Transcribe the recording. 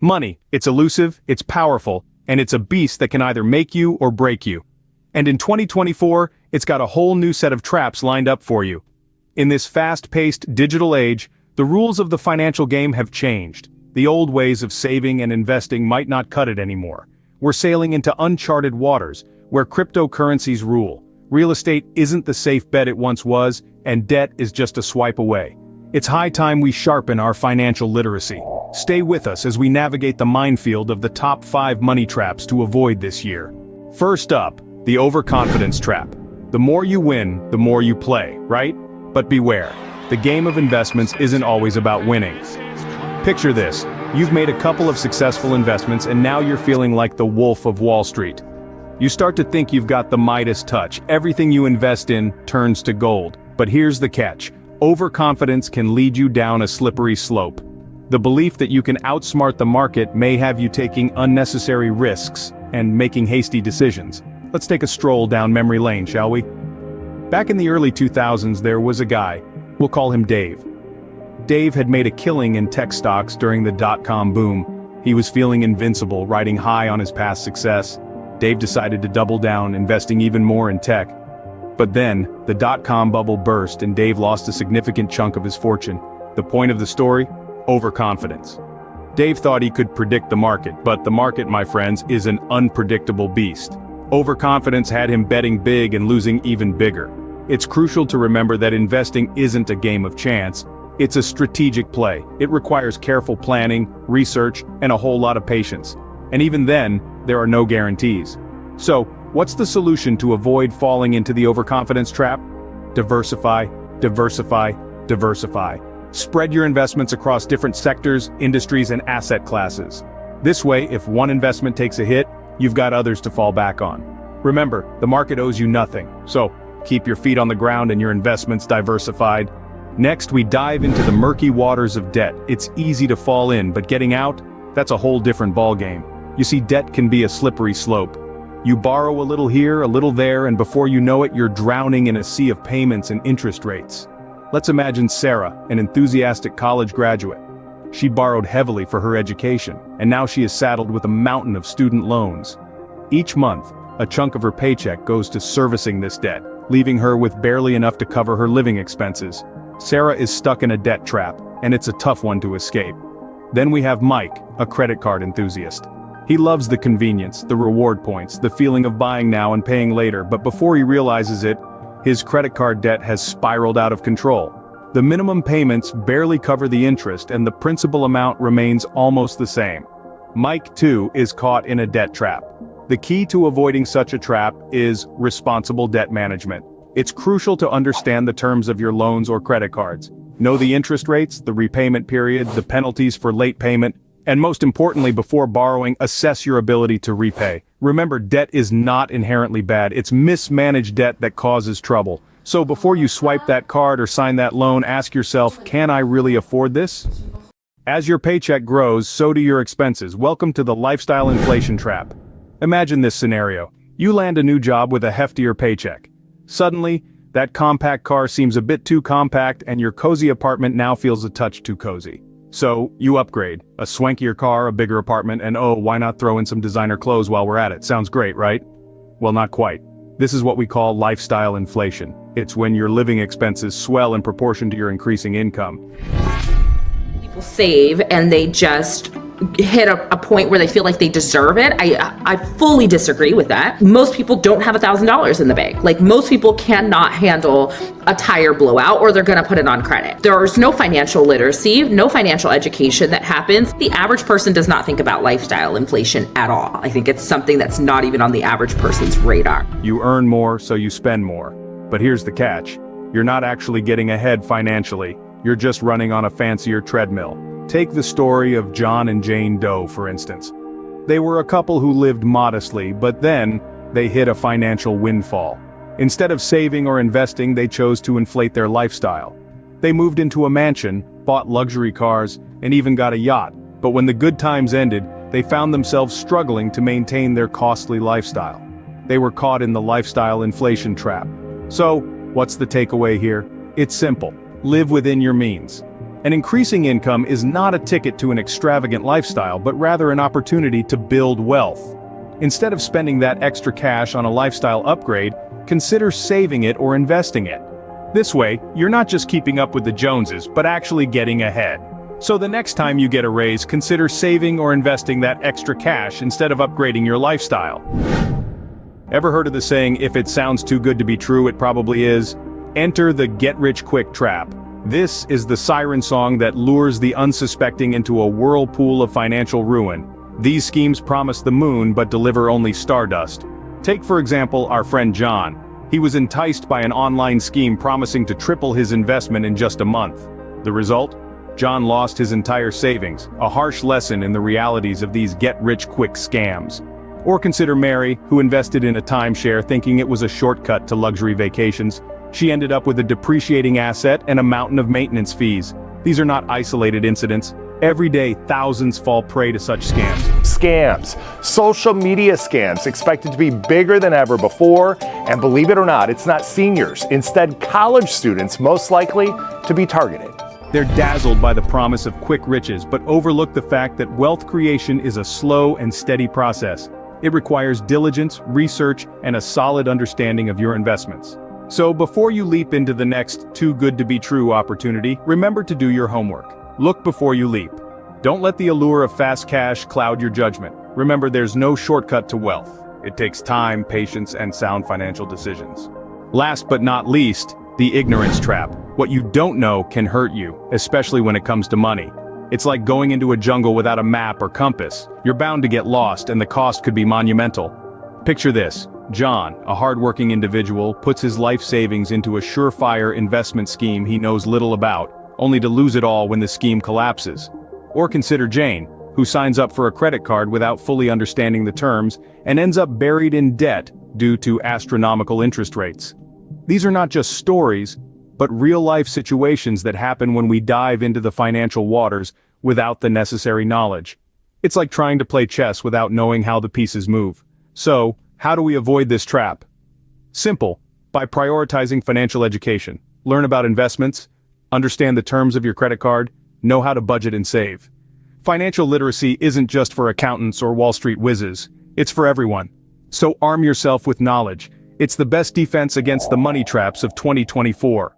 Money, it's elusive, it's powerful, and it's a beast that can either make you or break you. And in 2024, it's got a whole new set of traps lined up for you. In this fast-paced digital age, the rules of the financial game have changed. The old ways of saving and investing might not cut it anymore. We're sailing into uncharted waters, where cryptocurrencies rule. Real estate isn't the safe bet it once was, and debt is just a swipe away. It's high time we sharpen our financial literacy. Stay with us as we navigate the minefield of the top 5 money traps to avoid this year. First up, the overconfidence trap. The more you win, the more you play, right? But beware, the game of investments isn't always about winning. Picture this, you've made a couple of successful investments and now you're feeling like the Wolf of Wall Street. You start to think you've got the Midas touch, everything you invest in turns to gold. But here's the catch, overconfidence can lead you down a slippery slope. The belief that you can outsmart the market may have you taking unnecessary risks and making hasty decisions. Let's take a stroll down memory lane, shall we? Back in the early 2000s there was a guy, we'll call him Dave. Dave had made a killing in tech stocks during the dot-com boom. He was feeling invincible, riding high on his past success. Dave decided to double down, investing even more in tech. But then, the dot-com bubble burst and Dave lost a significant chunk of his fortune. The point of the story? Overconfidence. Dave thought he could predict the market, but the market, my friends, is an unpredictable beast. Overconfidence had him betting big and losing even bigger. It's crucial to remember that investing isn't a game of chance. It's a strategic play. It requires careful planning, research, and a whole lot of patience. And even then, there are no guarantees. So, what's the solution to avoid falling into the overconfidence trap? Diversify, diversify, diversify. Spread your investments across different sectors, industries, and asset classes. This way, if one investment takes a hit, you've got others to fall back on. Remember, the market owes you nothing, so keep your feet on the ground and your investments diversified. Next, we dive into the murky waters of debt. It's easy to fall in, but getting out? That's a whole different ballgame. You see, debt can be a slippery slope. You borrow a little here, a little there, and before you know it, you're drowning in a sea of payments and interest rates. Let's imagine Sarah, an enthusiastic college graduate. She borrowed heavily for her education, and now she is saddled with a mountain of student loans. Each month, a chunk of her paycheck goes to servicing this debt, leaving her with barely enough to cover her living expenses. Sarah is stuck in a debt trap, and it's a tough one to escape. Then we have Mike, a credit card enthusiast. He loves the convenience, the reward points, the feeling of buying now and paying later, but before he realizes it, his credit card debt has spiraled out of control. The minimum payments barely cover the interest and the principal amount remains almost the same. Mike, too, is caught in a debt trap. The key to avoiding such a trap is responsible debt management. It's crucial to understand the terms of your loans or credit cards. Know the interest rates, the repayment period, the penalties for late payment, and most importantly, before borrowing, assess your ability to repay. Remember, debt is not inherently bad. It's mismanaged debt that causes trouble. So before you swipe that card or sign that loan, ask yourself, can I really afford this? As your paycheck grows, so do your expenses. Welcome to the lifestyle inflation trap. Imagine this scenario. You land a new job with a heftier paycheck. Suddenly, that compact car seems a bit too compact and your cozy apartment now feels a touch too cozy. So, you upgrade. A swankier car, a bigger apartment, and oh, why not throw in some designer clothes while we're at it? Sounds great, right? Well, not quite. This is what we call lifestyle inflation. It's when your living expenses swell in proportion to your increasing income. People save and they just hit a point where they feel like they deserve it. I fully disagree with that. Most people don't have $1,000 in the bank. Like, most people cannot handle a tire blowout or they're gonna put it on credit. There's no financial literacy, no financial education that happens. The average person does not think about lifestyle inflation at all. I think it's something that's not even on the average person's radar. You earn more, so you spend more. But here's the catch. You're not actually getting ahead financially. You're just running on a fancier treadmill. Take the story of John and Jane Doe, for instance. They were a couple who lived modestly, but then they hit a financial windfall. Instead of saving or investing, they chose to inflate their lifestyle. They moved into a mansion, bought luxury cars, and even got a yacht. But when the good times ended, they found themselves struggling to maintain their costly lifestyle. They were caught in the lifestyle inflation trap. So, what's the takeaway here? It's simple. Live within your means. An increasing income is not a ticket to an extravagant lifestyle, but rather an opportunity to build wealth. Instead of spending that extra cash on a lifestyle upgrade, consider saving it or investing it. This way, you're not just keeping up with the Joneses, but actually getting ahead. So the next time you get a raise, consider saving or investing that extra cash instead of upgrading your lifestyle. Ever heard of the saying, if it sounds too good to be true, it probably is? Enter the get-rich-quick trap. This is the siren song that lures the unsuspecting into a whirlpool of financial ruin. These schemes promise the moon but deliver only stardust. Take for example our friend John. He was enticed by an online scheme promising to triple his investment in just a month. The result? John lost his entire savings, a harsh lesson in the realities of these get-rich-quick scams. Or consider Mary, who invested in a timeshare thinking it was a shortcut to luxury vacations. She ended up with a depreciating asset and a mountain of maintenance fees. These are not isolated incidents. Every day, thousands fall prey to such scams. Scams, social media scams expected to be bigger than ever before, and believe it or not, it's not seniors, instead college students most likely to be targeted. They're dazzled by the promise of quick riches, but overlook the fact that wealth creation is a slow and steady process. It requires diligence, research, and a solid understanding of your investments. So before you leap into the next too-good-to-be-true opportunity, remember to do your homework. Look before you leap. Don't let the allure of fast cash cloud your judgment. Remember, there's no shortcut to wealth. It takes time, patience, and sound financial decisions. Last but not least, the ignorance trap. What you don't know can hurt you, especially when it comes to money. It's like going into a jungle without a map or compass. You're bound to get lost, and the cost could be monumental. Picture this. John, a hardworking individual, puts his life savings into a surefire investment scheme he knows little about, only to lose it all when the scheme collapses. Or consider Jane, who signs up for a credit card without fully understanding the terms and ends up buried in debt due to astronomical interest rates. These are not just stories, but real-life situations that happen when we dive into the financial waters without the necessary knowledge. It's like trying to play chess without knowing how the pieces move. So, how do we avoid this trap? Simple, by prioritizing financial education. Learn about investments, understand the terms of your credit card, know how to budget and save. Financial literacy isn't just for accountants or Wall Street whizzes, it's for everyone. So arm yourself with knowledge. It's the best defense against the money traps of 2024.